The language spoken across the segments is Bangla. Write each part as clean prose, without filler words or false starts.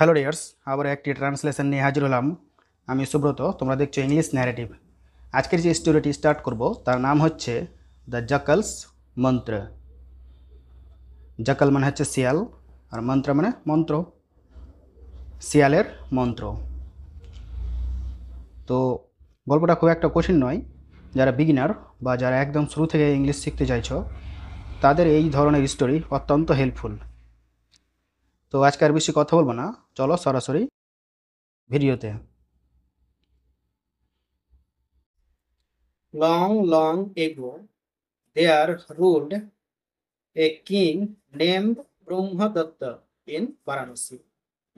হ্যালো ডিয়ার্স, আবার একটি ট্রান্সলেশন নিয়ে হাজির হলাম। আমি সুব্রত, তোমরা দেখছো ইংলিশ ন্যারেটিভ। আজকের যে স্টোরিটি স্টার্ট করব তার নাম হচ্ছে দ্য জাকালস মন্ত্র। জাকাল মানে হচ্ছে শিয়াল, আর মন্ত্র মানে মন্ত্র, শিয়ালের মন্ত্র। তো গল্পটা খুব একটা কঠিন নয়। যারা বিগিনার বা যারা একদম শুরু থেকে ইংলিশ শিখতে চাইছো তাদের এই ধরনের স্টোরি অত্যন্ত হেল্পফুল। তো আজকে আর বেশি কথা বলবো না, চলো সরাসরি ভিডিওতে। Long, long ago, there ruled a king named Brahmadatta in Varanasi.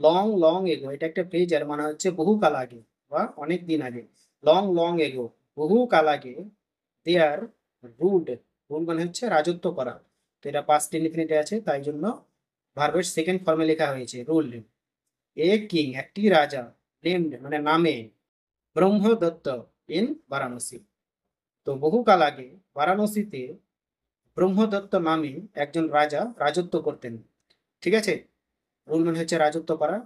Long long এগো, এটা একটা ফ্রেজার, মানে হচ্ছে বহু কাল আগে বা অনেক দিন আগে। লং লং এগো, বহু কাল আগে। দেয়ার রুলড, রুল মানে হচ্ছে রাজত্ব করা। তো এটা পাস্ট ইনফিনিটে আছে, তাই জন্য ভার্বের সেকেন্ড ফর্মে লেখা হয়েছে রুলড। এ কিং, একটি রাজা, নেমড মানে নামে, ব্রহ্মদত্ত ইন বারাণসী। তো বহুকাল আগে বারাণসীতে ব্রহ্মদত্ত নামে একজন রাজা রাজত্ব করতেন। ঠিক আছে, রুল মানে হচ্ছে রাজত্ব করা।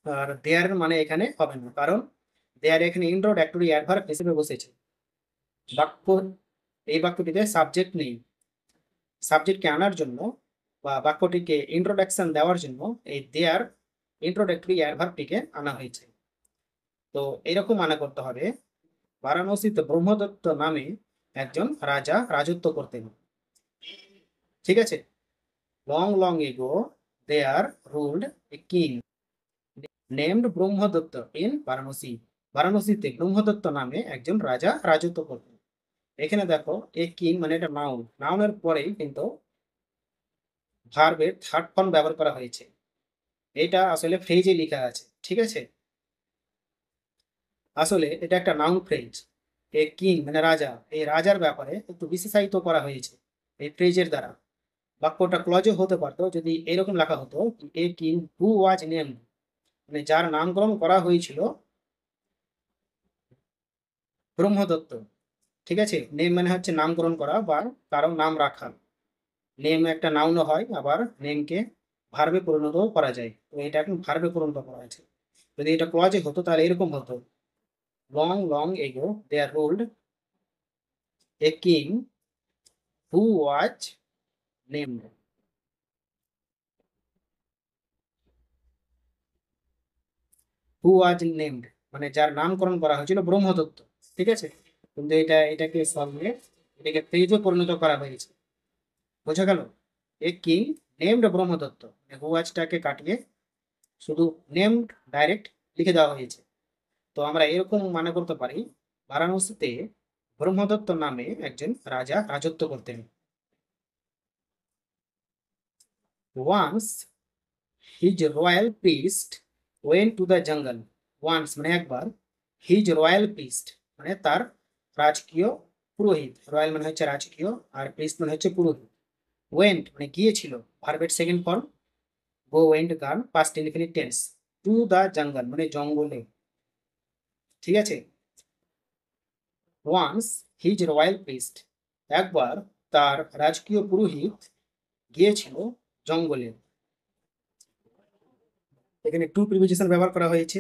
আর দেয়ার মানে এখানে হবে না, কারণ দেয়ার এখানে ইন্ট্রোডাক্টরি অ্যাডভার্ব হিসেবে বসেছে। বাক্য, এই বাক্যটিতে সাবজেক্ট নেই। সাবজেক্টকে আনার জন্য বা বাক্যটিকে ইন্ট্রোডাকশন দেওয়ার জন্য এই দেয়ার ইন্ট্রোডাক্টরি অ্যাডভার্বটিকে আনা হয়েছে। তো এরকম মানা করতে হবে, বারাণসীতে ব্রহ্মদত্ত নামে একজন রাজা রাজত্ব করতেন। ঠিক আছে, long long ago there ruled a king named Brahmadatta in Varanasi. বারাণসীতে ব্রহ্মদত্ত নামে একজন রাজা রাজত্ব করতেন। এখানে দেখো, এ কিং মানে এটা নাউন, নাউনের পরেই কিন্তু ভার্বের থার্ড ফর্ম ব্যবহার করা হয়েছে। এটা আসলে ফ্রেজে লেখা আছে। ঠিক আছে, আসলে এটা একটা নাউন ফ্রেজ। এ কিং মানে রাজা, এই রাজার ব্যাপারে একটু বিশেষায়িত করা হয়েছে এই ফ্রেজের দ্বারা। বাক্যটা ক্লজে হতে পারতো যদি এরকম লেখা হতো, এ কিং হু ওয়াজ নেমড, মানে যার নামকরণ করা হয়েছিল ব্রহ্মদত্ত। ঠিক আছে, নেম মানে হচ্ছে নামকরণ করা বা কারো নাম রাখা। নেম একটা নাউনও হয়, আবার নেমকে ভার্বে পরিণতও করা যায়। তো এটা এখন ভার্বে পরিণত করা হয়েছে। যদি এটা ক্লজে হতো তাহলে এরকম হতো, long long ago there ruled a king who was named. Who was named মানে যার নামকরণ করা হয়েছিল ব্রহ্মদত্ত। ঠিক আছে, কিন্তু এটাকে সঙ্গে এটাকে ফ্রেজে পরিণত করা হয়েছে। বোঝা গেল? এ কিং নেমড ব্রহ্মদত্ত, হু ওয়াজটাকে কাটিয়ে শুধু নেমড ডাইরেক্ট লিখে দেওয়া হয়েছে। তো আমরা এরকম মনে করতে পারি, বারাণসীতে ব্রহ্মদত্ত নামে একজন রাজা রাজত্ব করতেন। Once his royal priest went to the jungle. Once মানে একবার, হিজ রয়্যাল প্রিস্ট মানে তার রাজকীয় পুরোহিত। রয়্যাল মানে হচ্ছে রাজকীয়, আর প্রিস্ট মানে হচ্ছে পুরোহিত। ওয়েন্ট মানে গিয়েছিল, ভার্বের second form go went gone past infinite tense. To the jungle মানে জঙ্গলে। ঠিক আছে, ওয়ান্স হিজ রয়্যাল প্রিস্ট একবার তার রাজকীয় পুরোহিত গিয়েছিল জঙ্গলে। এখানে টু প্রিপোজিশন ব্যবহার করা হয়েছে,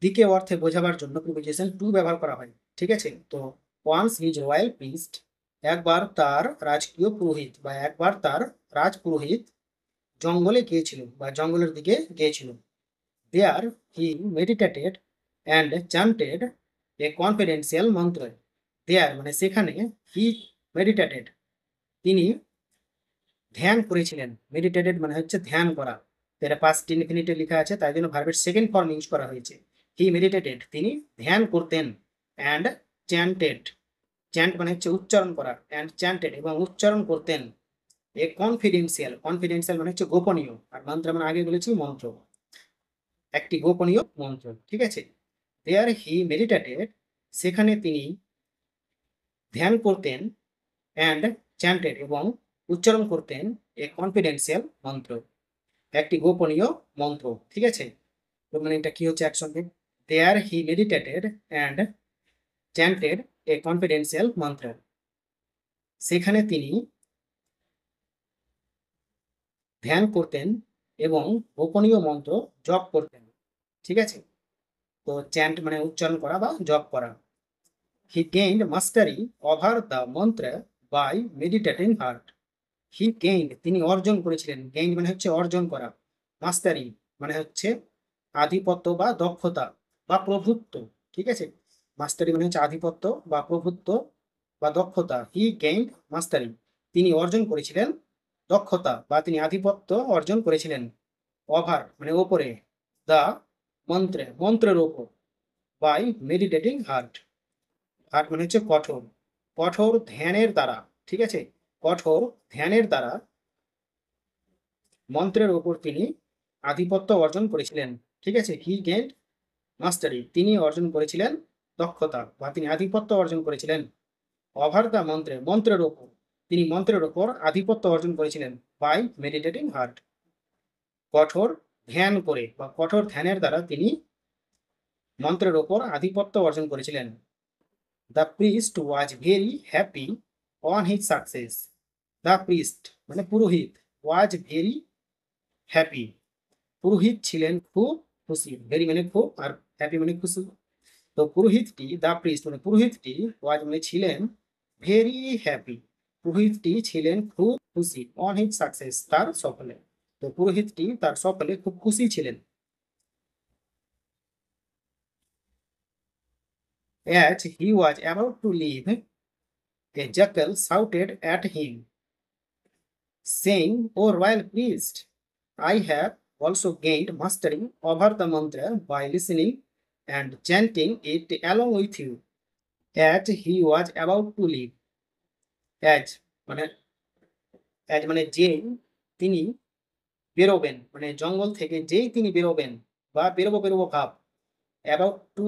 দিকে অর্থে বোঝাবার জন্য প্রিপোজিশন টু ব্যবহার করা হয়। ঠিক আছে, তো ওয়ান্স হিজ রয়্যাল প্রিস্ট একবার তার রাজকীয় পুরোহিত বা একবার তার রাজ পুরোহিত জঙ্গলে গিয়েছিল বা জঙ্গলের দিকে গিয়েছিল। দেয়ার হি মেডিটেটেড অ্যান্ড চান্টেড এ কনফিডেন্সিয়াল মন্ত্র। দেয়ার মানে সেখানে, হি মেডিটেটেড তিনি ধ্যান করেছিলেন। মেডিটেটেড মানে হচ্ছে ধ্যান করা। তো এটা পাস্ট ইনফিনিটে লেখা আছে, তাই জন্য ভার্বের সেকেন্ড ফর্ম ইউজ করা হয়েছে। হি মেডিটেটেড তিনি ধ্যান করতেন, অ্যান্ড চ্যান্টেড, চ্যান্ট মানে হচ্ছে উচ্চারণ করা, অ্যান্ড চ্যান্টেড এবং উচ্চারণ করতেন এ কনফিডেন্সিয়াল, কনফিডেন্সিয়াল মানে হচ্ছে গোপনীয়, আর মন্ত্র মানে আগে বলেছি মন্ত্র, একটি গোপনীয় মন্ত্র। ঠিক আছে, দেয়ার হি মেডিটেটেড সেখানে তিনি ধ্যান করতেন, অ্যান্ড চ্যান্টেড এবং উচ্চারণ করতেন এ কনফিডেন্সিয়াল মন্ত্র, একটি গোপনীয় মন্ত্র। ঠিক আছে, তো মানে এটা কি হচ্ছে একসঙ্গে, দেয়ার হি মেডিটেটেড অ্যান্ড চ্যান্টেড এ কনফিডেন্সিয়াল মন্ত্র, সেখানে তিনি ধ্যান করতেন এবং গোপনীয় মন্ত্র জপ করতেন। ঠিক আছে, তো চ্যান্ট মানে উচ্চারণ করা বা জপ করা। He gained mastery over the mantra by meditating heart. He gained তিনি অর্জন করেছিলেন, গেইন মানে হচ্ছে অর্জন করা, মাস্টারি মানে হচ্ছে আধিপত্য বা দক্ষতা বা প্রভুত্ব। ঠিক আছে, মাস্টারি মানে হচ্ছে আধিপত্য বা প্রভুত্ব বা দক্ষতা। হি গেইনড মাস্টারি তিনি অর্জন করেছিলেন দক্ষতা বা তিনি আধিপত্য অর্জন করেছিলেন। ওভার মানে ওপরে, দা মন্ত্রে মন্ত্রের ওপর, বাই মেডিটেটিং হার্ট, হার্ট মানে হচ্ছে কঠোর, কঠোর ধ্যানের দ্বারা। ঠিক আছে, কঠোর ধ্যানের দ্বারা মন্ত্রের ওপর তিনি আধিপত্য অর্জন করেছিলেন। ঠিক আছে, হি গেইনড মাস্টারি তিনি অর্জন করেছিলেন দক্ষতা বা তিনি আধিপত্য অর্জন করেছিলেন। ওভার দ্য মন্ত্রে মন্ত্রের ওপর, তিনি মন্ত্রের ওপর আধিপত্য অর্জন করেছিলেন। বাই মেডিটেটিং হার্ট কঠোর ধ্যান করে বা কঠোর ধ্যানের দ্বারা তিনি মন্ত্রের ওপর আধিপত্য অর্জন করেছিলেন। The priest was very happy on his success. The priest মানে পুরোহিত, ওয়াজ ভেরি হ্যাপি পুরোহিত ছিলেন খুব খুশি, ভেরি মানে খুব আর হ্যাপি মানে খুশি। তো পুরোহিতটি দা প্রিস্ট মানে পুরোহিতটি ওয়াজ মানে ছিলেন, ভেরি হ্যাপি পুরোহিতটি ছিলেন খুব খুশি, অন হিজ সাকসেস তার সফলে। তো পুরোহিতটি তার সফলে খুব খুশি ছিলেন। As he was about to leave, a jackal shouted at him, saying, "O royal priest, I have also gained mastery over the mantra by listening and chanting it along with you." As he was about to leave, as মানে মানে যেই তিনি বেরোবেন, মানে জঙ্গল থেকে যেই তিনি বেরোবেন বা বেরোবো বেরোবো ভাব, অ্যাবাউট টু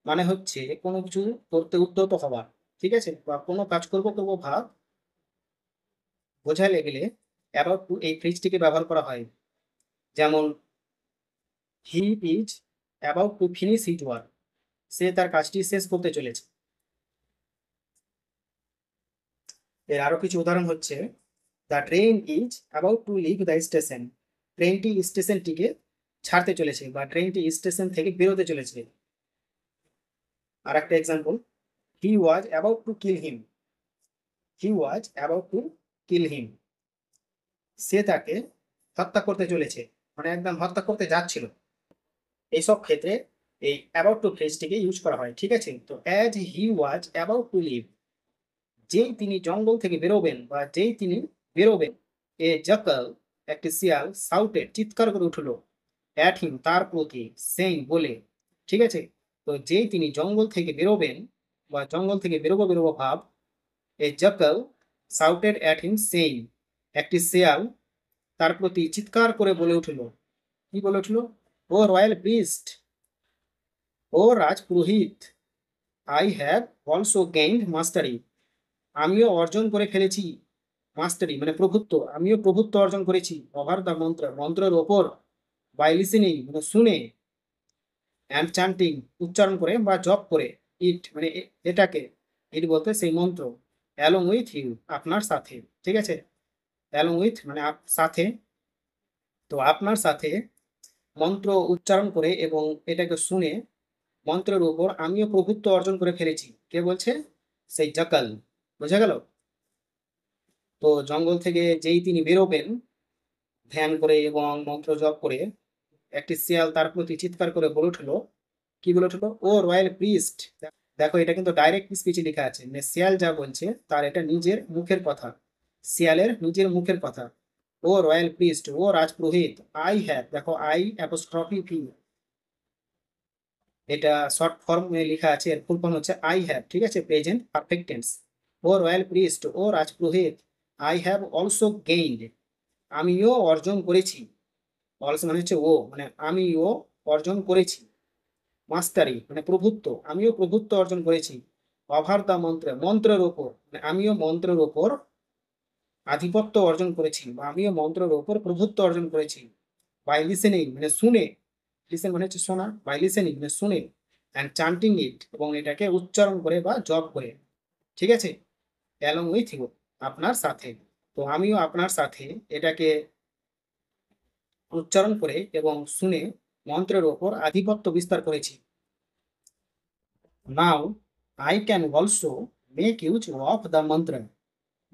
মানে হচ্ছে কোনো কিছু করতে উদ্যত হওয়া। ঠিক আছে, বা কোনো কাজ করবো করবো ভাব বোঝাতে গেলে অ্যাবাউট টু এই ফ্রেজটিকে ব্যবহার করা হয়। যেমন he is about to finish his work, সে তার কাজটি শেষ করতে চলেছে। এর আরো কিছু উদাহরণ হচ্ছে, the train is about to leave the station, ট্রেনটি স্টেশনটিকে ছাড়তে চলেছে বা ট্রেনটি স্টেশন থেকে বেরোতে চলেছে। আর একটা example, he was about to kill him, he was about to kill him, সে তাকে হত্যা করতে চলেছে, মানে একদম হত্যা করতে যাচ্ছিল। এইসব ক্ষেত্রে এই অ্যাবাউট টু ফ্রেজটিকে ইউজ করা হয়। ঠিক আছে, তো as he was about to leave যেই তিনি জঙ্গল থেকে বেরোবেন বা যেই তিনি বেরোবেন, এ জাকাল একটি শিয়াল সাউটেড চিৎকার করে উঠল, অ্যাট হিম তার প্রতি, সেইং বলে। ঠিক আছে, তো যেই তিনি জঙ্গল থেকে বেরোবেন বা জঙ্গল থেকে বেরোবো বেরোবো ভাব, a jackal shouted at him saying একটি শিয়াল তার প্রতি চিৎকার করে বলে উঠল, কি বলে উঠল, ও রয়্যাল প্রিস্ট, ও রাজপুরোহিত, I have also gained mastery আমিও অর্জন করে ফেলেছি, মাস্টারি মানে প্রভুত্ব, আমিও প্রভুত্ব অর্জন করেছি, ওভার দ্য মন্ত্র মন্ত্রের ওপর, বাই লিসেনিং মানে শুনে, অ্যান্ড চ্যান্টিং উচ্চারণ করে বা জপ করে, ইট মানে এটাকে, ইট বলতে সেই মন্ত্র, অ্যালং উইথ ইউ আপনার সাথে। ঠিক আছে, অ্যালং উইথ মানে সাথে, তো আপনার সাথে মন্ত্র উচ্চারণ করে এবং এটাকে শুনে মন্ত্রের উপর আমিও প্রভুত্ব অর্জন করে ফেলেছি। কে বলছে, সেই জাকাল। বোঝা গেল? তো জঙ্গল থেকে যেই তিনি বেরোবেন ধ্যান করে এবং মন্ত্র জপ করে, একটি শিয়াল তার প্রতি চিৎকার করে বলে উঠলো, কি বলে উঠলো, ও রয়্যাল প্রিস্ট। দেখো এটা কিন্তু ডাইরেক্ট স্পিচে লেখা আছে, মানে শিয়াল যা বলছে তার এটা নিজের মুখের কথা, শিয়ালের নিজের মুখের কথা। ও রয়্যাল প্রিস্ট, ও রাজপুরোহিত, আই হ্যাভ, দেখো আই অ্যাপোস্ট্রফি পি, এটা শর্ট ফর্ম লেখা আছে, এর ফুল ফর্ম হচ্ছে আই হ্যাভ। ঠিক আছে, present perfect tense. O royal priest, ও রাজপুরোহিত, আই হ্যাভ অলসো গেইনড আমিও অর্জন করেছি, অলসো মানে হচ্ছে ও, মানে আমিও অর্জন করেছি, মাস্টারি মানে প্রভুত্ব, আমিও প্রভুত্ব অর্জন করেছি, ওভার দ্য মন্ত্র মন্ত্রের ওপর, মানে আমিও মন্ত্রের ওপর আধিপত্য অর্জন করেছি বা আমিও মন্ত্রের ওপর প্রভুত্ব অর্জন করেছি, বাই লিসেনিং মানে শুনে, লিসেন মানে হচ্ছে শোনা, বাই লিসেনিং মানে শুনে, অ্যান্ড চান্টিং ইট এবং এটাকে উচ্চারণ করে বা জপ করে। ঠিক আছে, অ্যালং উইথ ইউ আপনার সাথে, তো আমিও আপনার সাথে এটাকে উচ্চারণ করে এবং শুনে মন্ত্রের ওপর আধিপত্য বিস্তার করেছি। Now I can also make use of the মন্ত্র।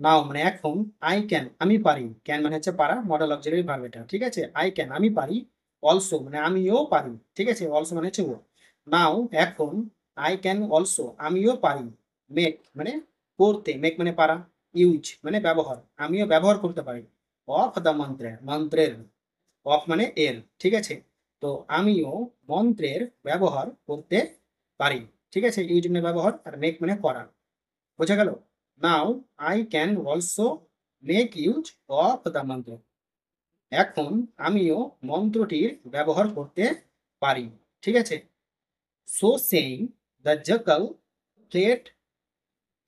নাও মানে এখন, আই ক্যান আমি পারি, ক্যান মানে হচ্ছে পারা, মডেল অক্সিলারি ভার্ব এটা, ঠিক আছে। আই ক্যান আমি পারি, অলসো মানে আমিও পারি, ঠিক আছে, অলসো মানে হচ্ছে ও। নাও এখন, আই ক্যান অলসো আমিও পারি, মেক মানে করতে, মেক মানে পারা, ইউজ মানে ব্যবহার, আমিও ব্যবহার করতে পারি, অফ দ্য মন্ত্রে মন্ত্রের, অফ মানে এর, ঠিক আছে। তো আমিও মন্ত্রের ব্যবহার করতে পারি, ঠিক আছে, ইউজ মানে ব্যবহার আর মেক মানে করা, বোঝা গেল। Now I can also make use of the মন্ত্র। এখন আমিও মন্ত্রটির ব্যবহার করতে পারি, ঠিক আছে। So saying the jackal fled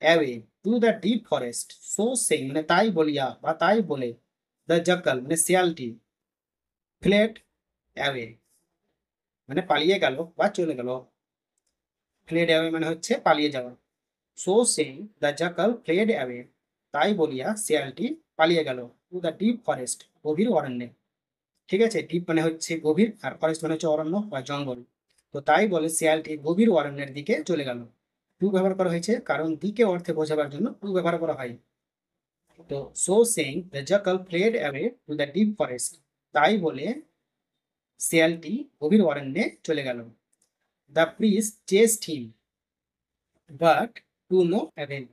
away to the deep forest. So saying মানে তাই বলিয়া বা তাই বলে, দ্য জ্যাকাল মানে শিয়ালটি, ফ্লেড অ্যাওয়ে মানে পালিয়ে গেল বা চলে গেল, ফ্লেড অ্যাওয়ে মানে হচ্ছে পালিয়ে যাওয়া। So saying the jackal fled away তাই বলিয়া শিয়ালটি পালিয়ে গেল, টু দ্য ডিপ ফরেস্ট গভীর অরণ্যে, ঠিক আছে। ডিপ মানে হচ্ছে গভীর আর ফরেস্ট মানে হচ্ছে অরণ্য বা জঙ্গল। তো তাই বলে শিয়ালটি গভীর অরণ্যের দিকে চলে গেল। টু ব্যবহার করা হয়েছে কারণ দিকে অর্থে বোঝাবার জন্য টু ব্যবহার করা হয়। তো so saying the jackal fled away to the deep forest তাই বলে শিয়ালটি গভীর অরণ্যে চলে গেল। The priest chest him but to know avail.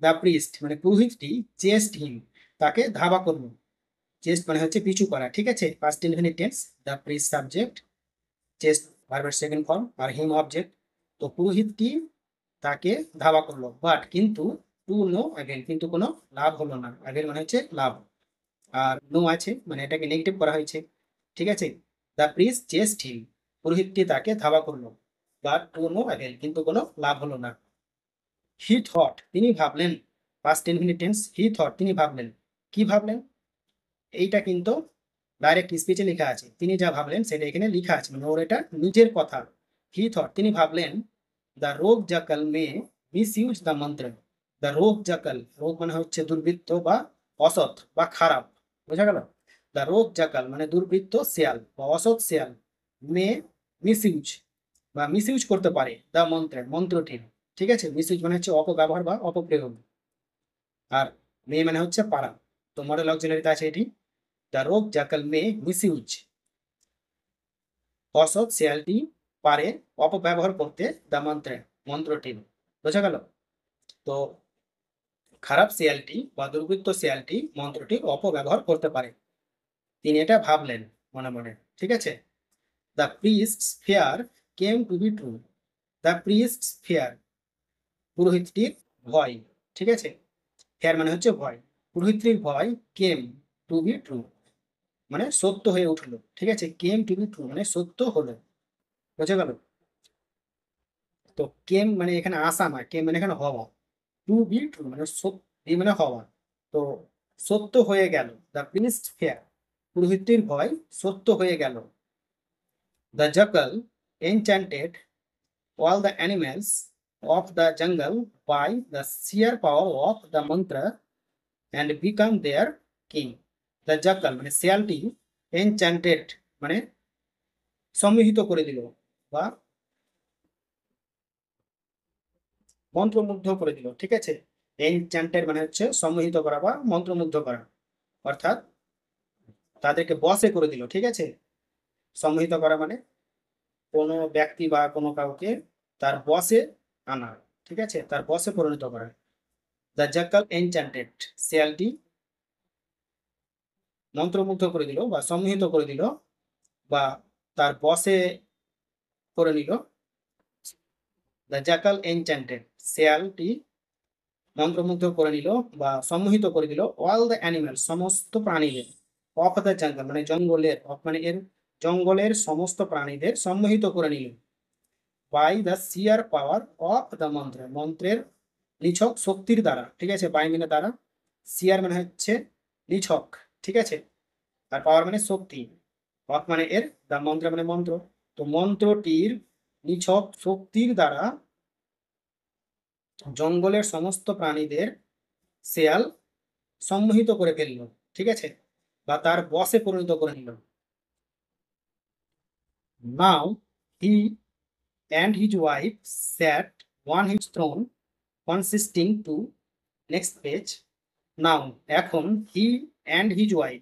The priest মানে পুরোহিতটি চেস্ট হিম তাকে ধাওয়া করলো, চেস্ট মানে হচ্ছে পিছু করা, ঠিক আছে, past infinite tense. The priest subject, chased ভার্বের সেকেন্ড ফর্ম আর হিম অবজেক্ট। তো পুরোহিতটি তাকে ধাওয়া করলো, বাট কিন্তু টু নো অ্যাভেল কিন্তু কোনো লাভ হলো না, অ্যাভেল মানে হচ্ছে লাভ, আর নো আছে মানে এটাকে নেগেটিভ করা হয়েছে, ঠিক আছে। দ্য প্রিস্ট চেস্ট হিম পুরোহিতটি তাকে ধাওয়া করলো, বাট টু নো অ্যাভেল কিন্তু কোনো লাভ হলো না। হি থট তিনি ভাবলেন, past infinite tense, he thought তিনি ভাবলেন, কি ভাবলেন, এইটা কিন্তু ডাইরেক্ট স্পিচে লেখা আছে, তিনি যা ভাবলেন সেটা এখানে লেখা আছে, মানে ওর এটা নিজের কথা। হি থট তিনি ভাবলেন, দ্য রোগ জাকাল মে মিস ইউজ দ্য মন্ত্র। দ্য রোগ জাকাল, রোগ মানে হচ্ছে দুর্বৃত্ত বা অসৎ বা খারাপ, বোঝা গেল। দ্য রোগ জাকাল মানে দুর্বৃত্ত শিয়াল বা অসৎ শিয়াল, মে মিস ইউজ বা মিস ইউজ করতে পারে দ্য মন্ত্রের মন্ত্রটির, ঠিক আছে। মিস ইউজ মানে হচ্ছে অপব্যবহার বা অপপ্রয়োগ, আর মে মানে হচ্ছে পারা। তো মডেল অক্সিলারিতে আছে এটি, দ্য রোগ জাকাল মে মিস ইউজ, অসৎ শিয়ালটি পারে অপব্যবহার করতে দ্য মন্ত্রে মন্ত্রটির, বোঝা গেল। তো খারাপ শিয়ালটি বা দুর্বৃত্ত শিয়ালটি মন্ত্রটি অপব্যবহার করতে পারে, তিনি এটা ভাবলেন মনে মনে, ঠিক আছে। The priest's fear came to be true. The priest's fear পুরোহিতটির ভয়, ঠিক আছে, ফিয়ার মানে হচ্ছে ভয়, পুরোহিতটির ভয় কেম টু বি ট্রু মানে সত্য হয়ে উঠলো, ঠিক আছে, কেম টু বি ট্রু মানে সত্য হলো, বোঝা গেল। তো কেম মানে এখানে আসা নয়, কেম মানে এখানে হওয়া, টু বি ট্রু মানে সত্যি মানে হওয়া। তো সত্য হয়ে গেল, দ্য প্রিস্ট ফেয়ার পুরোহিতটির ভয় সত্য হয়ে গেল। The জাকাল enchanted all the animals of the jungle by the sheer power of the mantra and become their king. The jackal মানে শিয়ালটি enchanted মানে সম্মোহিত করে দিল বা মন্ত্রমুগ্ধ করে দিল, ঠিক আছে। এনচ্যান্টেড মানে হচ্ছে সম্মোহিত করা বা মন্ত্রমুগ্ধ করা, অর্থাৎ তাদেরকে বশে করে দিল, ঠিক আছে। সম্মোহিত করা মানে কোনো ব্যক্তি বা কোনো কাউকে তার বশে আনা, ঠিক আছে, তার বশে পরিণত করা। দ্য জাকাল এনচ্যান্টেড শিয়ালটি মন্ত্রমুগ্ধ করে দিল বা সম্মোহিত করে দিল বা তার বশে করে নিল। দ্য জ্যাকাল এনচ্যান্টেড শেয়ালটি মন্ত্রমুগ্ধ করে নিল বা সম্মোহিত করে দিল অল দ্য অ্যানিমেল সমস্ত প্রাণীদের, অফ দ্য জঙ্গল মানে জঙ্গলের, অফ মানে এর জঙ্গলের সমস্ত প্রাণীদের সম্মোহিত করে নিল by the sheer power of the mantra মন্ত্রের নিছক শক্তির দ্বারা, ঠিক আছে, বাই মানে দ্বারা, সিয়ার মানে হচ্ছে নিছক, ঠিক আছে, আর পাওয়ার মানে শক্তি, অফ মানে এর, দা মন্ত্র মানে মন্ত্র। তো মন্ত্রটির নিছক শক্তির দ্বারা জঙ্গলের সমস্ত প্রাণীদের শেয়াল সম্মোহিত করে ফেললো, ঠিক আছে, বা তার বশে পরিণত করে নিল। Now he and his wife sat on his throne consisting two next page. Now এখন হি অ্যান্ড হিজ ওয়াইফ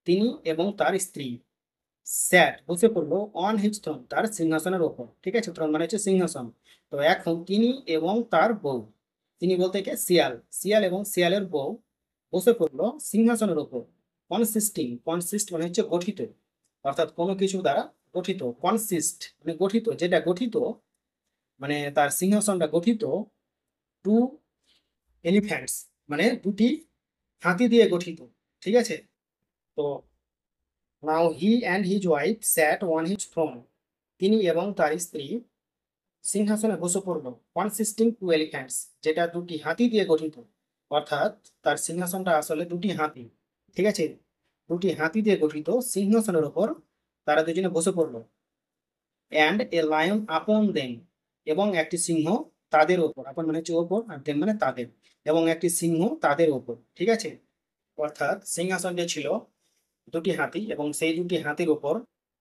তিনি এবং তার স্ত্রী স্যাট বসে পড়লো অন হিজ থ্রোন তার সিংহাসনের ওপর। ঠিক আছে, থ্রোন মানে হচ্ছে সিংহাসন। তো এখন তিনি এবং তার বউ, তিনি বলতে কে শিয়াল, শিয়াল এবং শিয়ালের বউ বসে পড়লো সিংহাসনের ওপর। কনসিস্টিং, কনসিস্ট মানে হচ্ছে গঠিত, অর্থাৎ কোনো কিছু দ্বারা গঠিত। কনসিস্ট মানে গঠিত, যেটা গঠিত মানে তার সিংহাসনটা গঠিত টু এলিফ্যান্টস মানে দুটি হাতি দিয়ে গঠিত। ঠিক আছে, তো now he and his wife sat on his throne তিনি এবং তার স্ত্রী সিংহাসনে বসে পড়লো কনসিস্টিং টু এলিফ্যান্টস যেটা দুটি হাতি দিয়ে গঠিত, অর্থাৎ তার সিংহাসনটা আসলে দুটি হাতি। ঠিক আছে, দুটি হাতি দিয়ে গঠিত সিংহাসনের ওপর তারা দুজনে বসে পড়লো। And a lion upon them এবং একটি সিংহ তাদের ওপর, আপন মানে হচ্ছে ওপর আর দেম মানে তাদের, এবং একটি সিংহ তাদের ওপর। ঠিক আছে, অর্থাৎ সিংহাসনটি ছিল দুটি হাতি এবং সেই দুটি হাতির ওপর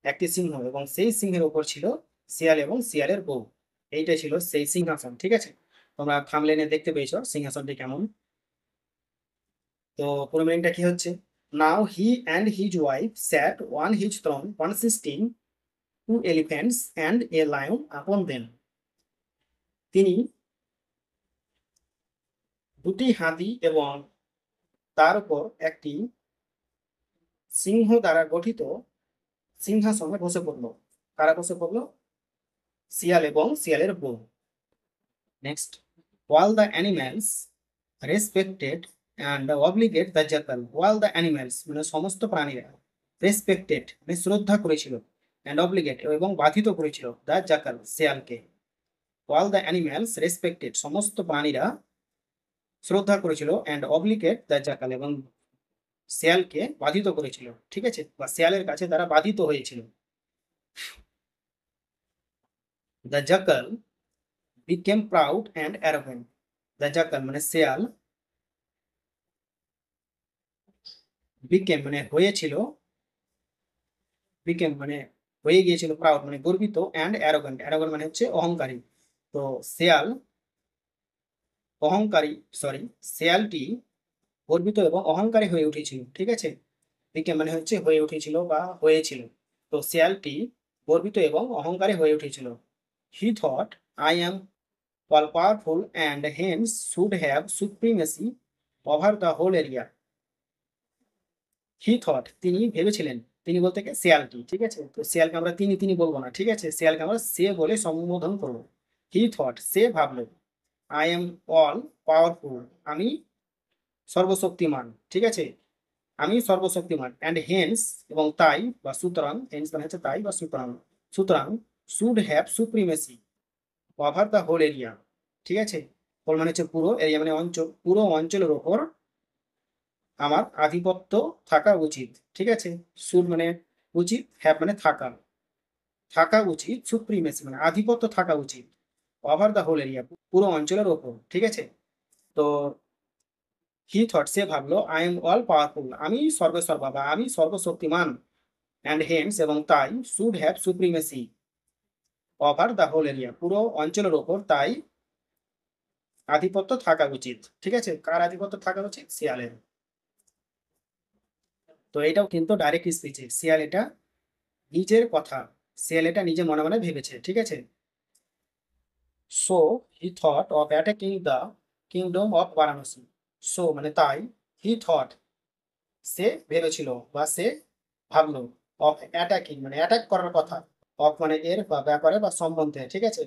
একটি সিংহ এবং সেই সিংহের ওপর ছিল শিয়াল এবং শিয়ালের বউ। এইটা ছিল সেই সিংহাসন। ঠিক আছে, তোমরা থাম্বনেইলে দেখতে পেয়েছো সিংহাসনটি কেমন। তো পুরো মিনিংটা কি হচ্ছে, now he and his wife sat on his throne consisting two elephants and a lion upon them. তিনি দুটি হাতি এবং তার উপর একটি সিংহ দ্বারা গঠিত সিংহাসনে বসে পড়লো। কারা বসে পড়লো? শিয়াল এবং শিয়ালের বউ। Next, while the animals respected and obligate the jackal, while the animals মানে সমস্ত প্রাণীরা respected মানে শ্রদ্ধা করেছিল and obligate এবং বাধিত করেছিল the jackal শিয়ালকে। while the animals respected সমস্ত প্রাণীরা শ্রদ্ধা করেছিল and obligate the jackal এবং শিয়ালকে বাধিত করেছিল। ঠিক আছে, বা শিয়ালের কাছে তারা বাধিত হয়েছিল। the jackal became proud and arrogant, the jackal মানে শিয়াল became মানে হয়েছিল, became মানে হয়ে গিয়েছিল, প্রাউড মানে গর্বিত, অ্যান্ড অ্যারোগেন্ট, অ্যারোগেন্ট মানে হচ্ছে অহংকারী। তো শেয়াল অহংকারী, সরি, শেয়ালটি গর্বিত এবং অহংকারী হয়ে উঠেছিল। ঠিক আছে, became মানে হচ্ছে হয়ে উঠেছিল বা হয়েছিল। তো শেয়ালটি গর্বিত এবং অহংকারী হয়ে উঠেছিল। He thought I am all powerful and hence should have supremacy over the whole area. He thought তিনি ভেবেছিলেন, তিনি বলতে কি শিয়ালটি। ঠিক আছে, তো শিয়ালকে আমরা তিনি তিনি বলবো না, ঠিক আছে, শিয়ালকে আমরা সে বলে সম্বোধন করবো। হি থট সে ভাবলো, আই এম অল পাওয়ারফুল আমি সর্বশক্তিমান। ঠিক আছে, আমি সর্বশক্তিমান, অ্যান্ড হেন্স এবং তাই বা সুতরাং, হেন্স মানে হচ্ছে তাই বা সুতরাং, সুতরাং should have supremacy over the whole area. ঠিক আছে, হোল মানে হচ্ছে পুরো, এরিয়া মানে অঞ্চল, পুরো অঞ্চলের ওপর আমার আধিপত্য থাকা উচিত। ঠিক আছে, শুড মানে উচিত, হ্যাভ মানে থাকা, থাকা উচিত, সুপ্রিমেসি মানে আধিপত্য থাকা উচিত, ওভার দ্য হোল এরিয়া পুরো অঞ্চলের ওপর। ঠিক আছে, তো হি থট সে ভাবলো, আই এম অল পাওয়ারফুল আমি সর্বসর্বা বা আমি সর্বশক্তিমান, অ্যান্ড হেন্স এবং তাই should have supremacy over the whole area পুরো অঞ্চলের ওপর তাই আধিপত্য থাকা উচিত। ঠিক আছে, কার আধিপত্য থাকা উচিত? শিয়ালের। তো এটাও কিন্তু ডাইরেক্ট স্পিচে শিয়াল এটা নিজের কথা, শিয়াল এটা নিজে মনে মনে ভেবেছে। ঠিক আছে, so he thought of attacking the kingdom of Varanasi. So মানে তাই, হি থট সে ভেবেছিল বা সে ভাবলো, অফ অ্যাটাকিং মানে অ্যাটাক করার কথা, অফ মানে এর বা ব্যাপারে বা সম্বন্ধে। ঠিক আছে,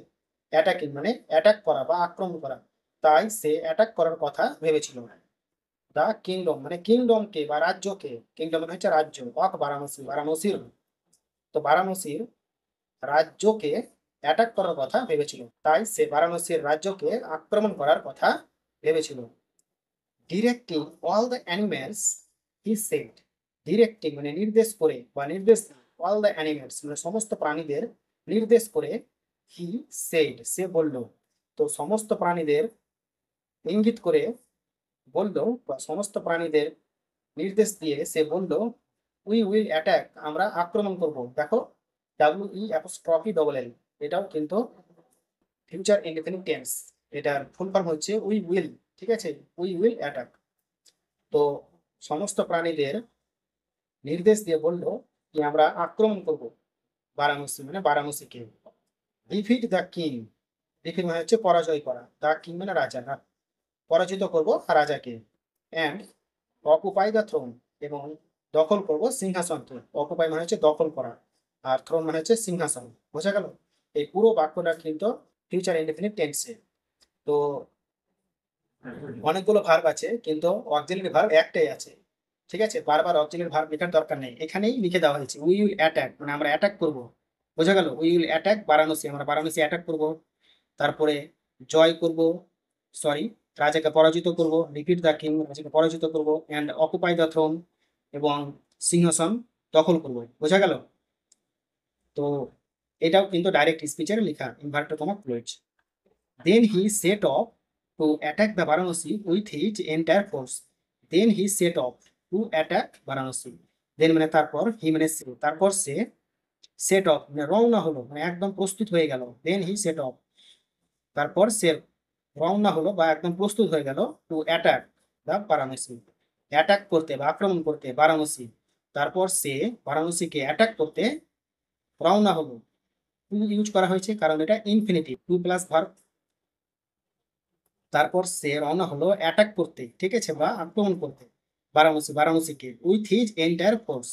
অ্যাটাকিং মানে অ্যাটাক করা বা আক্রমণ করা, তাই সে অ্যাটাক করার কথা ভেবেছিল। দা কিংডম মানে কিংডমকে বা রাজ্যকে, কিংডম মানে হচ্ছে রাজ্য, অফ বারাণসী বারাণসীর, তো বারাণসীর রাজ্যকে অ্যাটাক করার কথা ভেবেছিল, তাই সে বারাণসীর রাজ্যকে আক্রমণ করার কথা ভেবেছিল। Directing all the animals he said, directing মানে নির্দেশ করে বা নির্দেশ, অল দ্য অ্যানিমেলস মানে সমস্ত প্রাণীদের নির্দেশ করে, হি সেড সে বলল, তো সমস্ত প্রাণীদের ইঙ্গিত করে বলল বা সমস্ত প্রাণীদের নির্দেশ দিয়ে সে বলল, উই উইল অ্যাটাক আমরা আক্রমণ করব। দেখো WE', এটাও কিন্তু ফিউচার ইনডেফিনিট টেন্স। এটার ফুল ফর্ম হচ্ছে উই উইল। ঠিক আছে, উই উইল অ্যাটাক। তো সমস্ত প্রাণীদের নির্দেশ দিয়ে বললো যে আমরা আক্রমণ করব বারাণসী, মানে বারাণসীকে। ডিফিট দ্য কিং, ডিফিট মানে হচ্ছে পরাজয় করা, দ্য কিং মানে রাজা, পরাজিত করব রাজাকে। অ্যান্ড অকুপাই দ্য থ্রোন, এবং দখল করব সিংহাসনকে। অকুপাই মানে হচ্ছে দখল করা, আর থ্রোন মানে হচ্ছে সিংহাসন। বোঝা গেল? এই পুরো বাক্যটা কিন্তু ফিউচার ইনডেফিনিট টেন্সে। তো অনেকগুলো ভার্ব আছে কিন্তু অক্সিলারি ভার্ব একটাই আছে। ঠিক আছে, বারবার অক্সিলারি ভার্ব লেখার দরকার নেই, এখানেই লিখে দেওয়া হয়েছে উই উইল অ্যাটাক, মানে আমরা অ্যাটাক করব। বোঝা গেল? উই উইল অ্যাটাক বারাণসী, আমরা বারাণসী অ্যাটাক করব। তারপরে জয় করব, সরি, রাজাকে পরাজিত করব। রিপিট দ্য কিং, রাজাকে পরাজিত করব। অ্যান্ড অকুপাই দ্য থ্রোন, এবং সিংহাসন দখল করব। বোঝা গেল? তো এটাও কিন্তু ডাইরেক্ট স্পিচের লেখা, inverted comma close. Then he set off to attack the Varanasi with his entire force. Then he set off to attack Varanasi. Then মানে তারপর, হি মানে তারপর সে, সেট অফ মানে রওনা হলো, মানে একদম প্রস্তুত হয়ে গেল। দেন হি সেট অফ, তারপর সে রওনা হলো বা একদম প্রস্তুত হয়ে গেল, to attack the Varanasi, attack করতে বা আক্রমণ করতে বারাণসী। তারপর সে বারাণসীকে অ্যাটাক করতে রওনা হলো। টু ইউজ করা হয়েছে কারণ এটা ইনফিনিটিভ, টু প্লাস ভার্ব। তারপর সে রওনা হলো অ্যাটাক করতে, ঠিক আছে, বা আক্রমণ করতে বারাণসীকে উইথ হিজ এন্টায়ার ফোর্স,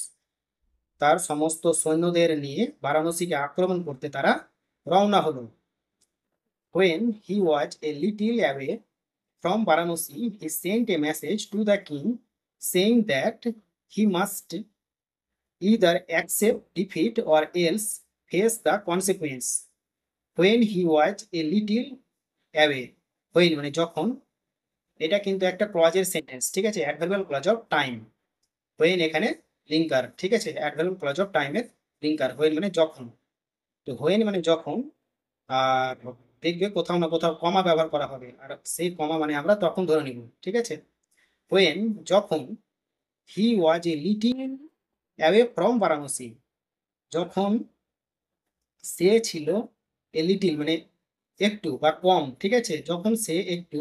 তার সমস্ত সৈন্যদের নিয়ে বারাণসীকে আক্রমণ করতে তারা রওনা হলো। When he was a little away from Varanasi, he sent a message to the king saying that he must either accept defeat or else face the consequence. When he was a little away, when মানে যখন, এটা কিন্তু একটা ক্লজের সেন্টেন্স, ঠিক আছে, adverbial clause of time. when এখানে লিঙ্কার, ঠিক আছে, অ্যাডভার্বিয়াল ক্লজ অফ টাইমের লিঙ্কার। when মানে যখন। তো when মানে যখন, আর দেখবে কোথাও না কোথাও কমা ব্যবহার করা হবে, আর সেই কমা মানে আমরা তখন ধরে নিব। ঠিক আছে, when যখন, he was a little away from Varanasi, যখন সে ছিল, এ লিটিল মানে একটু বা কম, ঠিক আছে, যখন সে একটু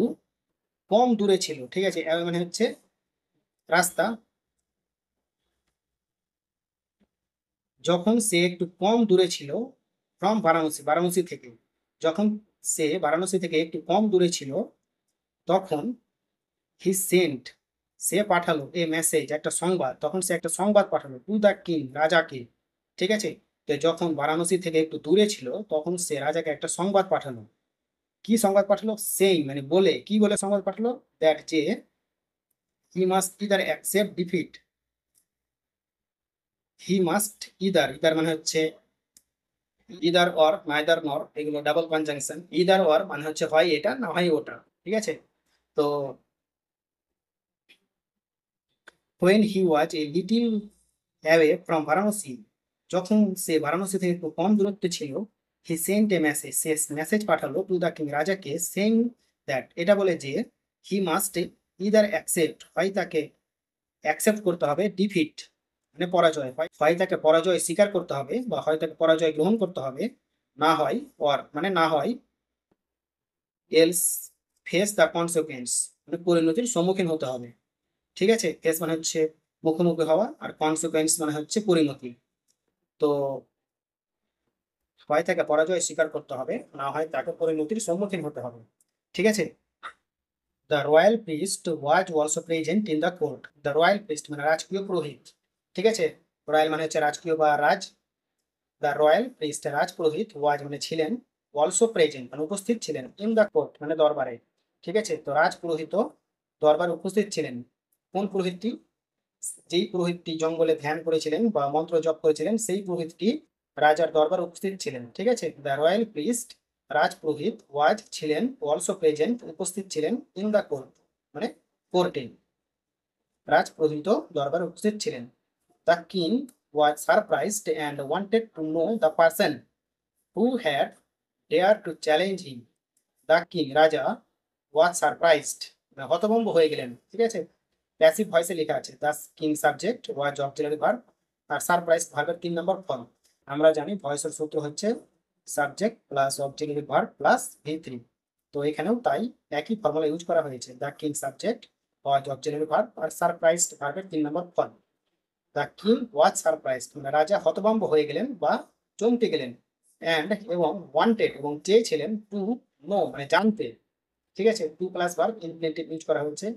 কম দূরে ছিল। ঠিক আছে, অ্যাওয়ে মানে হচ্ছে রাস্তা, যখন সে একটু কম দূরে ছিল ফ্রম বারাণসী, বারাণসী থেকে, যখন সে বারাণসী থেকে একটু কম দূরে ছিল, তখন হি সেন্ট, সে পাঠালো, এ মেসেজ একটা সংবাদ, তখন সে একটা সংবাদ পাঠালো টু দ্য কিং, রাজাকে। ঠিক আছে, তো যখন বারাণসী থেকে একটু দূরে ছিল তখন সে রাজাকে একটা সংবাদ পাঠালো। কি সংবাদ পাঠালো? সেই মানে বলে, কি বলে সংবাদ পাঠালো? দ্যাট যে he must either accept defeat, he must either, either মানে হচ্ছে ইদার অর, নাইদার নর, এগুলো ডাবল কনজাংশন। ইদার অর মানে হচ্ছে হয় এটা না হয় ওটা। ঠিক আছে, তো when he was a little away from Varanasi, যখন সে বারাণসী থেকে একটু কম দূরত্বে ছিল, he sent a message, say message পাঠালো টু দ্য কিং, রাজাকে, saying that, এটা বলে যে he must either accept, হয় তাকে অ্যাকসেপ্ট করতে হবে, ডিফিট মানে পরাজয়, হয় হয় তাকে পরাজয় স্বীকার করতে হবে বা হয় তাকে পরাজয় গ্রহণ করতে হবে, না হয় অর মানে না হয় এলস ফেস দ্য কনসিকুয়েন্স মানে পরিণতির সম্মুখীন হতে হবে। ঠিক আছে, ফেস মানে হচ্ছে মুখোমুখি হওয়া, আর কনসিকুয়েন্স মানে হচ্ছে পরিণতি। তো হয় তাকে পরাজয় স্বীকার করতে হবে, না হয় তাকে পরিণতির সম্মুখীন হতে হবে। ঠিক আছে, the royal priest was also present in the court. The royal priest মানে রাজকীয় পুরোহিত। ঠিক আছে, রয়্যাল মানে হচ্ছে রাজকীয় বা রাজ। দ্য রয়্যাল প্রিস্ট রাজপুরোহিত, ওয়াজ মানে ছিলেন, অলসো প্রেজেন্ট মানে উপস্থিত ছিলেন, ইন দ্য কোর্ট মানে দরবারে। ঠিক আছে, তো রাজপুরোহিত দরবারে উপস্থিত ছিলেন। কোন পুরোহিতটি? যেই পুরোহিতটি জঙ্গলে ধ্যান করেছিলেন বা মন্ত্র জপ করেছিলেন, সেই পুরোহিতটি রাজার দরবারে উপস্থিত ছিলেন। ঠিক আছে, দ্য রয়্যাল প্রিস্ট রাজপুরোহিত ওয়াজ ছিলেন, অলসো প্রেজেন্ট উপস্থিত ছিলেন, ইন দ্য কোর্ট মানে কোর্টে। রাজপুরোহিত দরবারে উপস্থিত ছিলেন। The king was surprised and wanted to know the person who had dare to challenge him. The king রাজা ওয়াজ সারপ্রাইজড হতভম্ব হয়ে গেলেন। ঠিক আছে, প্যাসিভ ভয়েসে লেখা আছে, the king subject, was auxiliary verb, আর সারপ্রাইজ ভার্বের 3 নম্বর ফর্ম। আমরা জানি ভয়েসের সূত্র হচ্ছে subject plus auxiliary verb plus V3। তো এখানেও তাই একই ফর্মুলা ইউজ করা হয়েছে, the king subject was auxiliary verb আর সারপ্রাইজড ভার্বের 3 number form. The king was surprised মানে রাজা হতভম্ব হয়ে গেলেন বা চমকে গেলেন, অ্যান্ড এবং ওয়ান্টেড এবং চেয়েছিলেন, টু নো মানে জানতে, ঠিক আছে, to plus verb infinitive use করা হয়েছে।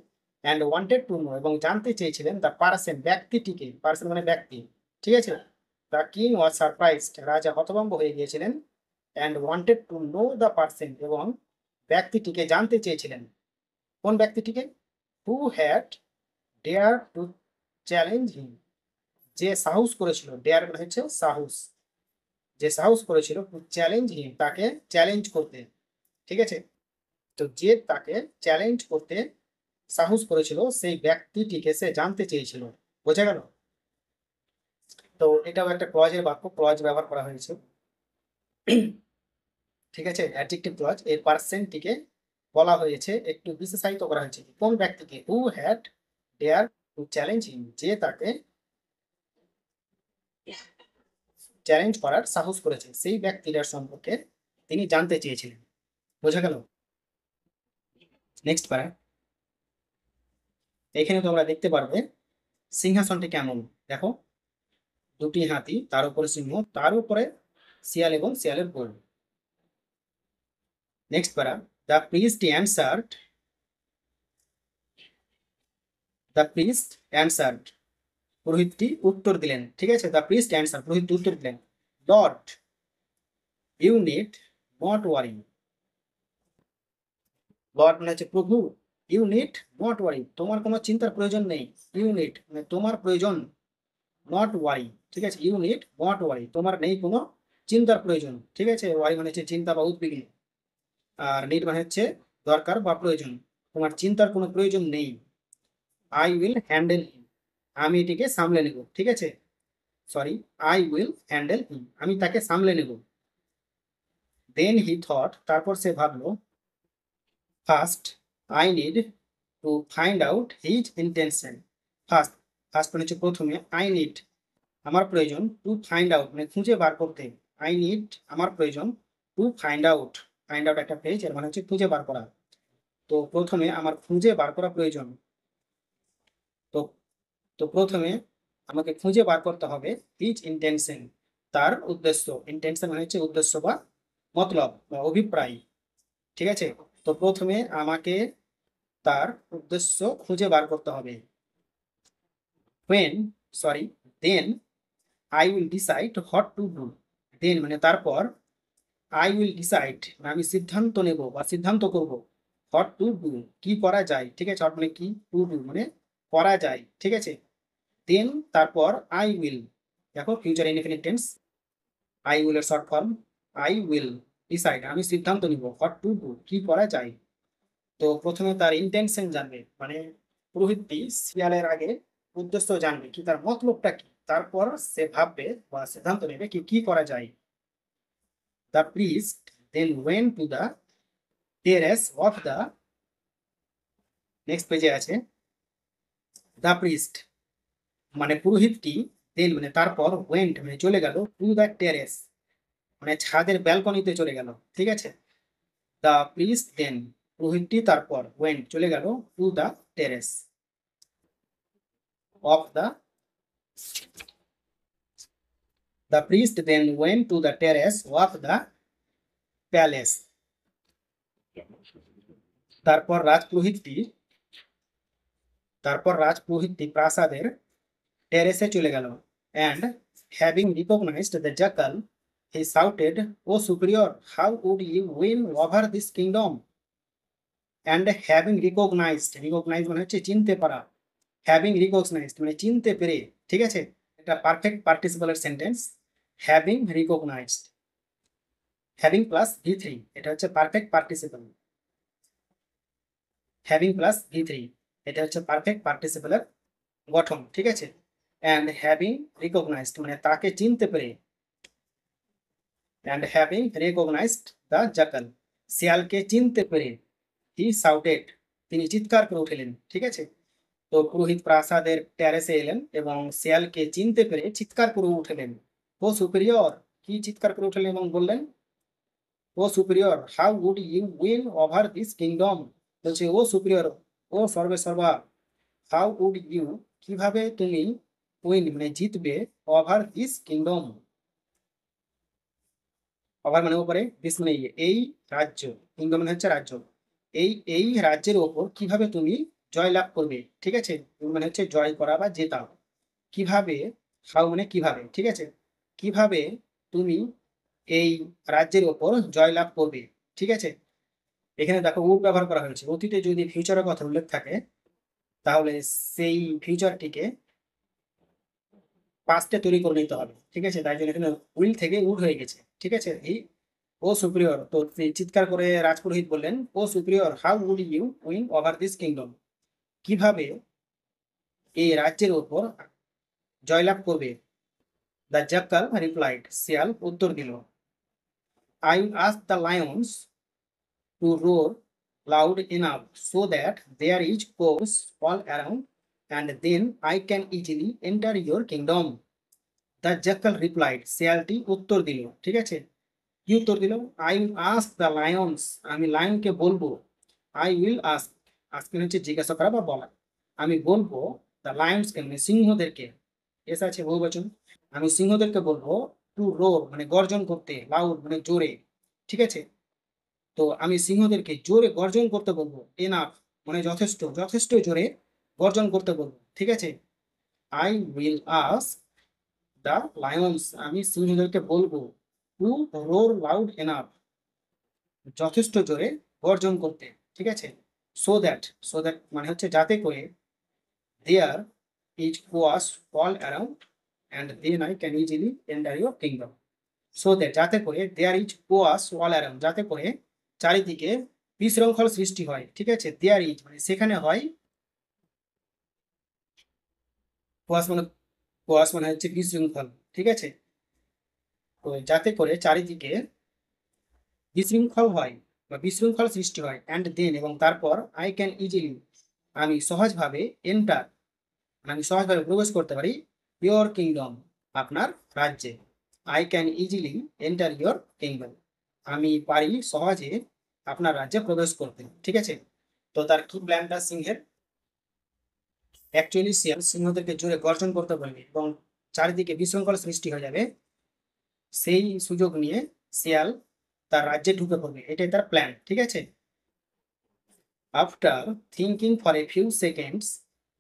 অ্যান্ড ওয়ান্টেড টু নো এবং জানতে চেয়েছিলেন দ্য পার্সন ব্যক্তিটিকে, পার্সন মানে ব্যক্তি, ঠিক আছে। দ্য কিং ওয়াজ সারপ্রাইজড রাজা হতভম্ব হয়ে গিয়েছিলেন, and wanted to know the person এবং ব্যক্তিটিকে জানতে চেয়েছিলেন। কোন ব্যক্তিটিকে? Who had dare to challenge him, যে সাহস করেছিল, ডেয়ার মানে হচ্ছে সাহস, যে সাহস করেছিল টু চ্যালেঞ্জ হিম তাকে চ্যালেঞ্জ করতে, ঠিক আছে। তো যে তাকে চ্যালেঞ্জ করতে সাহস করেছিল সেই ব্যক্তিটিকে সে জানতে চেয়েছিল। বোঝা গেল? তো এটাও একটা ক্লজের বাক্য, ক্লজ ব্যবহার করা হয়েছে, ঠিক আছে, অ্যাডজেক্টিভ ক্লজ। এর পার্সনটিকে বলা হয়েছে, একটু বিশেষায়িত করা হয়েছে। কোন ব্যক্তিকে? Who had dare to challenge him, যে তাকে চ্যালেঞ্জ করার সাহস করেছে সেই ব্যক্তিটার সম্পর্কে তিনি জানতে চেয়েছিলেন। বোঝা গেল? নেক্সট প্যারা। এখানে তোমরা দেখতে পারবে সিংহাসনটি কেমন। দেখো, দুটি হাতি, তার উপরে সিংহ, তার উপরে শিয়াল এবং শিয়ালের বোন। Next para. The priest answered, the priest answered পুরোহিতটি উত্তর দিলেন, ঠিক আছে। দ্য প্রিস্ট অ্যানসার পুরোহিতটি উত্তর দিলেন, lord you need not worry. Lord মানে হচ্ছে প্রভু, ইউ নিড নট ওয়ারি তোমার কোনো চিন্তার প্রয়োজন নেই, ইউ নিড মানে তোমার প্রয়োজন, নট ওয়ারি, ঠিক আছে, ইউ নিড নট ওয়ারি তোমার নেই কোনো চিন্তার প্রয়োজন, ঠিক আছে। ওয়ারি মানে হচ্ছে চিন্তা বা উদ্বিগ্ন, আর নিড মানে হচ্ছে দরকার বা প্রয়োজন, তোমার চিন্তার কোনো প্রয়োজন নেই। আই উইল হ্যান্ডেল হিম, আমি এটিকে সামলে নেব, ঠিক আছে, সরি, আই উইল হ্যান্ডেল হিম, আমি তাকে সামলে নেব। দেন হি থট, তারপর সে ভাবলো, first I need to find out his intention. First, first মানে হচ্ছে প্রথমে, আই নিড আমার প্রয়োজন, টু ফাইন্ড আউট মানে খুঁজে বার করতে, আই নিড আমার প্রয়োজন, to find out, find out একটা ফ্রেজ, এর মানে হচ্ছে খুঁজে বার করা। তো প্রথমে আমার খুঁজে বার করা প্রয়োজন। তো তো প্রথমে আমাকে খুঁজে বার করতে হবে হিজ ইন্টেনশন, তার উদ্দেশ্য, ইন্টেনশন মানে হচ্ছে উদ্দেশ্য বা মতলব বা অভিপ্রায়, ঠিক আছে। তো প্রথমে আমাকে তার উদ্দেশ্য খুঁজে বার করতে হবে। when sorry then I will decide what to do, then মানে তারপর, আই উইল ডিসাইড আমি সিদ্ধান্ত নেব বা সিদ্ধান্ত করব, হোয়াট টু ডু কি করা যায়, ঠিক আছে, হোয়াট মানে কি, টু ডু মানে করা যায়, ঠিক আছে। দেন তারপর আই উইল, দেখো future indefinite tense, I will এর short form, I will decide আমি সিদ্ধান্ত নিব, হোয়াট টু ডু কি করা যায়। তো প্রথমে তার ইন্টেনশন জানবে, মানে পুরোহিতটি শিয়ালের আগে উদ্দেশ্য জানবে কি, তার মতলবটা কি, তারপর সে ভাববে বা সিদ্ধান্ত নেবে কি কি করা যায়। The priest then went to the terrace of the, next পেজে আছে, দ্য প্রিস্ট মানে পুরোহিতটি, দেন মানে তারপর, ওয়েন্ট মানে চলে গেল, টু দ্য টেরেস মানে ছাদের ব্যালকনিতে চলে গেল, ঠিক আছে। দ্য প্রিস্ট দেন পুরোহিতটি তারপর, ওয়েন্ট চলে গেল, two the terrace of the, the priest then went to the terrace of the palace। তারপর রাজপুরোহিতটি, তারপর রাজপুরোহিতটি প্রাসাদের টেরেসে চলে গেল, and having recognized the jackal he shouted, "O superior, how would you win over this kingdom?" and having recognized, recognize মানে হচ্ছে চিনতে পারা, having recognized মানে চিনতে পেরে, ঠিক আছে। এটা পারফেক্ট পার্টিসিপলের sentence, having recognized, having plus V3, এটা হচ্ছে perfect participle, having plus V3 এটা হচ্ছে পারফেক্ট পার্টিসিপলের গঠন, ঠিক আছে। অ্যান্ড হ্যাভিং রিকগনাইজড মানে তাকে চিনতে পেরে, and having recognized the jackal শিয়ালকে চিনতে পেরে, হি শাউটেড তিনি চিৎকার করে উঠলেন, ঠিক আছে। তো পুরোহিত প্রাসাদের টেরেসে এলেন এবং শিয়ালকে চিনতে পেরে চিৎকার করে উঠলেন, ও সুপিরিয়র, কি চিৎকার করে উঠলেন এবং বললেন, O superior how would you win over this kingdom. বলছে ও সুপিরিয়র, ও সর্বে সর্বা, হাউ উড ইউ, কিভাবে তুমি, উইন মানে জিতবে, ওভার দিস কিংডম, ওভার মানে উপরে, দিস মানে এই রাজ্য, কিংডম মানে হচ্ছে রাজ্য, এই রাজ্যের ওপর কিভাবে তুমি জয় লাভ করবে। ঠিক আছে, মানে হচ্ছে জয় করা বা জেতা। কিভাবে, হাউ মানে কিভাবে, ঠিক আছে, কিভাবে তুমি এই রাজ্যের ওপর জয়লাভ করবে। ঠিক আছে, এখানে দেখো উড ব্যবহার করা হয়েছে। অতীতে যদি ফিউচারের কথা উল্লেখ থাকে তাহলে সেই ফিউচারটিকে পাস্টে তৈরি করে নিতে হবে। ঠিক আছে, তাই জন্য এখানে উইল থেকে উড হয়ে গেছে। ঠিক আছে, এই ও সুপ্রিয়র, তো সেই চিৎকার করে রাজপুরোহিত বললেন, O superior how would you win over this kingdom, কিভাবে এই রাজ্যের ওপর জয়লাভ করবে। দ্য জ্যাকাল রিপ্লাইড, শিয়াল উত্তর দিল, I will ask the Lions to roar loud enough so that there is chaos all around, and then I can easily enter your kingdom. The jackal replied, শেয়ালটি উত্তর দিল। ঠিক আছে, কি উত্তর দিল, I will ask the Lions, আমি লায়নকে বলবো, আই উইল আস্ক, আজকে হচ্ছে জিজ্ঞাসা করা বা বলা, আমি বলবো দ্য লায়ন্সকে মানে সিংহদেরকে, এস আছে বহুবচন, আমি সিংহদেরকে বলবো টু রোর মানে গর্জন করতে, লাউড মানে জোরে। ঠিক আছে, তো আমি সিংহদেরকে জোরে গর্জন করতে বলবো, এনাফ মানে যথেষ্ট, যথেষ্ট জোরে গর্জন করতে বলবো। ঠিক আছে, I will ask the Lions, আমি সিংহদেরকে বলবো টু রোর লাউড এনাফ, যথেষ্ট জোরে গর্জন করতে। ঠিক আছে, সো দ্যাট, সো দ্যাট মানে হচ্ছে যাতে করে, there is chaos all around and then I can easily enter your kingdom. So that যাতে করে, there is chaos all around যাতে করে চারিদিকে বিশৃঙ্খল সৃষ্টি হয়। ঠিক আছে, দেয়ার ইজ মানে সেখানে হয়, কোয়াস মানে, কোয়াস মানে হচ্ছে বিশৃঙ্খল। ঠিক আছে, তো যাতে করে চারিদিকে বিশৃঙ্খল হয় বা বিশৃঙ্খল সৃষ্টি হয়, অ্যান্ড দেন এবং তারপর, আই ক্যান ইজিলি আমি সহজভাবে, এন্টার আমি সহজভাবে প্রবেশ করতে পারি, ইয়োর কিংডম আপনার রাজ্যে। I can easily enter your kingdom, আমি পারি সহজে আপনার রাজ্যে প্রবেশ করতে। ঠিক আছে, তো তার কি প্ল্যানটা সিংহের, অ্যাকচুয়ালি শিয়াল সিংহদেরকে জোরে গর্জন করতে বলবে এবং চারিদিকে বিশৃঙ্খল সৃষ্টি হয়ে যাবে, সেই সুযোগ নিয়ে শিয়াল তার রাজ্যে ঢুকে পড়বে, এটাই তার প্ল্যান। ঠিক আছে, after thinking for a few seconds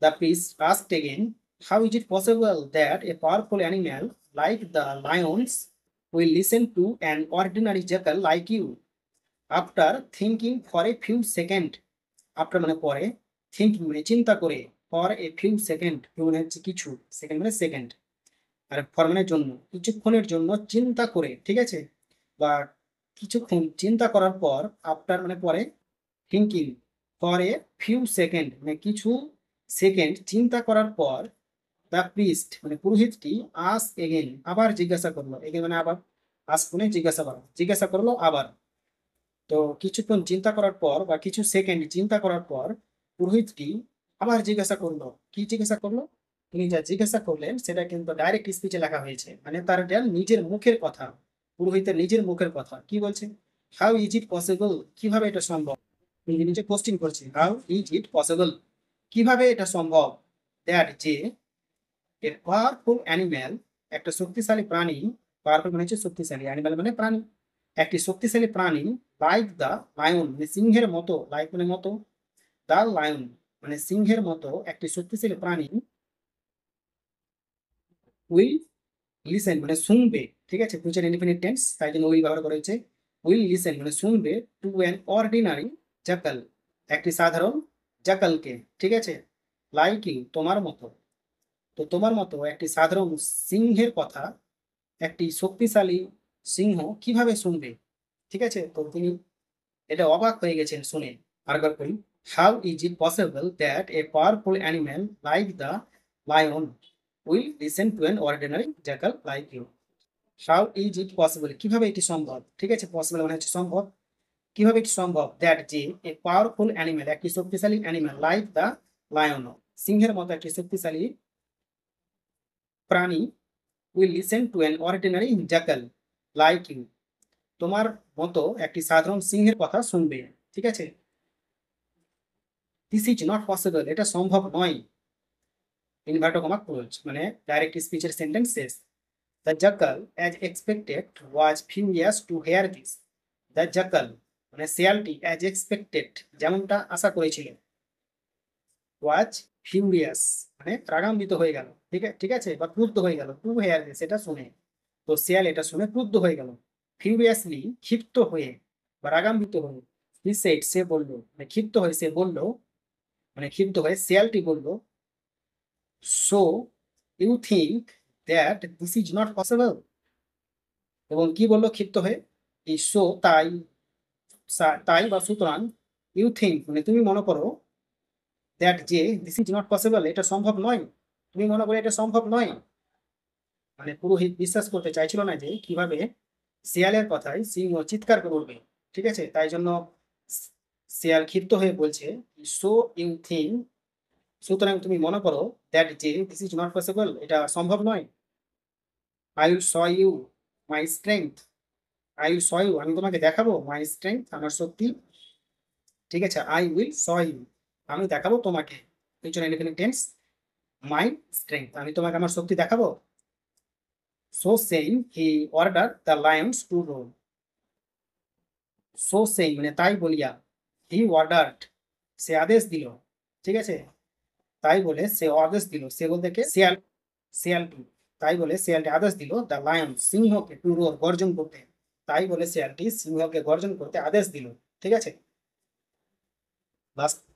the piece asked again, how is it possible that a powerful animal like the lions will listen to an ordinary jackal like you. After thinking for a few second, after মানে পরে, থিঙ্কিং মানে চিন্তা করে, for a few second, few মানে হচ্ছে কিছু, সেকেন্ড মানে সেকেন্ড, আর ফর মানে জন্য, কিছুক্ষণের জন্য চিন্তা করে। ঠিক আছে, বা কিছুক্ষণ চিন্তা করার পর, আফটার মানে পরে, thinking for a few second মানে কিছু সেকেন্ড চিন্তা করার পর, দ্য প্রিস্ট মানে পুরোহিতটি, আস এগেন আবার জিজ্ঞাসা করলো, এগেন মানে আবার, আস মানে জিজ্ঞাসা করা, জিজ্ঞাসা করলো আবার। তো কিছুক্ষণ চিন্তা করার পর বা কিছু সেকেন্ড চিন্তা করার পর পুরোহিতটি আবার জিজ্ঞাসা করলো, কি জিজ্ঞাসা করলো, তিনি যা জিজ্ঞাসা করলেন সেটা কিন্তু ডাইরেক্ট স্পিচে লেখা হয়েছে, মানে তার এটা নিজের মুখের কথা, পুরোহিতের নিজের মুখের কথা। কি বলছে, হাউ ইজ ইট পসিবল, কিভাবে এটা সম্ভব, তিনি নিজে কোশ্চিন করছে, হাউ ইজ ইট পসিবল, কিভাবে এটা সম্ভব, দ্যাট যে, এ পাওয়ারফুল অ্যানিম্যাল একটা শক্তিশালী প্রাণী, পাওয়ারফুল মানে হচ্ছে শক্তিশালী, অ্যানিম্যাল মানে প্রাণী, একটি শক্তিশালী প্রাণী, লাইক দ্য লায়ন মানে সিংহের মতো, লাইক মানে মতো, দ্য লায়ন মানে সিংহের মতো একটি শক্তিশালী প্রাণী, উইল লিসেন মানে শুনবে। ঠিক আছে, ফিউচার ইনডিফিনিট টেন্স তাই জন্য উইল ব্যবহার করা হয়েছে, উইল লিসেন মানে শুনবে, টু অ্যান অর্ডিনারি জ্যাকাল একটি সাধারণ জ্যাকালকে। ঠিক আছে, লাইক ইউ তোমার মতো, তো তোমার মতো একটি সাধারণ সিংহের কথা একটি শক্তিশালী সিংহ কিভাবে শুনবে। ঠিক আছে, তো তিনি এটা অবাক হয়ে গেছেন শুনে। আরেকবার করি, how is it possible that a powerful animal like the lion will listen to an ordinary jackal like you. How is it possible কিভাবে এটি সম্ভব। ঠিক আছে, পসিবল মানে হচ্ছে সম্ভব, কিভাবে এটি সম্ভব, দ্যাট যে, এ পাওয়ারফুল অ্যানিম্যাল একটি শক্তিশালী অ্যানিম্যাল, লাইক দ্য লায়ন সিংহের মতো একটি শক্তিশালী প্রাণী, will listen to an ordinary jackal like you. তোমার মতো একটি সাধারণ সিংহের কথা শুনবে। ঠিক আছে, দিস ইজ নট পসিবল, এটা সম্ভব নয়। ইনভার্টো কমা ক্লোজ, মানে ডাইরেক্ট স্পিচের সেন্টেন্স শেষ। The jackal as expected was furious to hear this. The jackal মানে শিয়ালটি অ্যাজ এক্সপেক্টেড যেমনটা আশা করেছিল, ওয়াজ ফিউরিয়াস মানে রাগান্বিত হয়ে গেল, ঠিক আছে, বা ক্রুদ্ধ হয়ে গেল, টু হেয়ার দিস এটা শুনে। তো শিয়াল এটা শুনে ক্রুদ্ধ হয়ে গেল, ফিউরিয়াসলি ক্ষিপ্ত হয়ে বা রাগান্বিত হয়ে। হি সেড সে বলল, মানে ক্ষিপ্ত হয়ে সে বলল, মানে ক্ষিপ্ত হয়ে শিয়ালটি বলল, so you think that this is not possible. এবং কি বললো ক্ষিপ্ত হয়ে, এই সো তাই, তাই বা সুতরাং, ইউ থিঙ্ক মানে তুমি মনে করো, দ্যাট যে দিস ইজ নট পসিবল এটা সম্ভব নয়, তুমি মনে করো এটা সম্ভব নয়। মানে পুরোহিত বিশ্বাস করতে চাইছিল না যে কিভাবে শিয়ালের কথায় সিংহ চিৎকার করে উঠবে। ঠিক আছে, তাই জন্য শিয়াল ক্ষিপ্ত হয়ে বলছে, সো ইউ থিঙ্ক সুতরাং তুমি মনে করো, দ্যাট যে দিস ইজ নট পসিবল এটা সম্ভব নয়। I will show you my strength. I will show you আমি তোমাকে দেখাবো, মাই স্ট্রেংথ আমার শক্তি। ঠিক আছে, আই উইল শো ইউ আমি দেখাবো তোমাকে, পিছনে ইনডিফিনিট টেন্স, মাই স্ট্রেংথ আমি তোমাকে আমার শক্তি দেখাবো। So saying he order the lions to roll. So saying মানে তাই বলিয়া, হি অর্ডার্ড সে আদেশ দিল। ঠিক আছে, তাই বলে সে আদেশ দিল, সে বলতে কে শিয়াল, শিয়ালটি। তাই বলে শিয়ালটি আদেশ দিল দ্য লায়ন সিংহকে টু রোর গর্জন করতে। তাই বলে শিয়ালটি সিংহকে গর্জন করতে আদেশ দিল। ঠিক আছে, বাস